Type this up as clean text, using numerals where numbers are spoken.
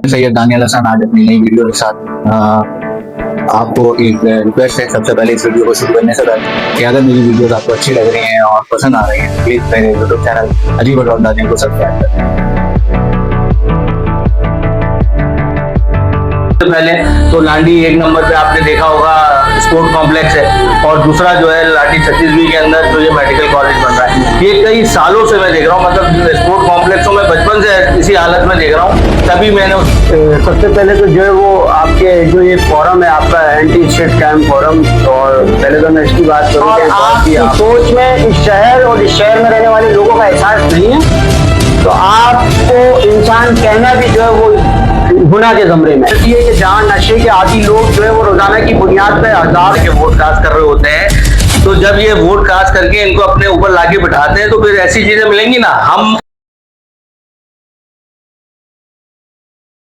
Syed Daniel Hasan आज अपनी नई वीडियो के साथ आपको एक रिक्वेस्ट है सबसे पहले इस वीडियो को शुरू करने से पहले कि अगर मेरी वीडियोस आपको अच्छी लग रही हैं और पसंद आ रही हैं प्लीज मेरे यूट्यूब चैनल अजीब और दानियल को सब्सक्राइब करें। पहले तो लांडी एक नंबर पे आपने देखा होगा स्पोर्ट कॉम्प्लेक्स है और दूसरा जो है लाठी छत्तीसगढ़ के अंदर जो ये मेडिकल कॉलेज बन रहा है। ये कई सालों से मैं देख रहा हूँ, मतलब स्पोर्ट कॉम्प्लेक्स में बचपन से इसी हालत में देख रहा हूँ। तभी मैंने सबसे पहले तो जो है वो आपके जो ये फोरम है आपका एंटी स्टेट क्राइम फोरम, और पहले तो मैं इसकी बात करूँ आपकी सोच में इस शहर और इस शहर में रहने वाले लोगों का एहसास नहीं है, तो आपको इंसान कहना भी जो है वो गुनाह के ज़मरे में ये कि जहाँ नशे के आदि लोग जो है वो रोजाना की बुनियाद पे हजार के वोट कास्ट कर रहे होते हैं, तो जब ये वोट कास्ट करके इनको अपने ऊपर लाके बिठाते हैं तो फिर ऐसी चीजें मिलेंगी ना। हम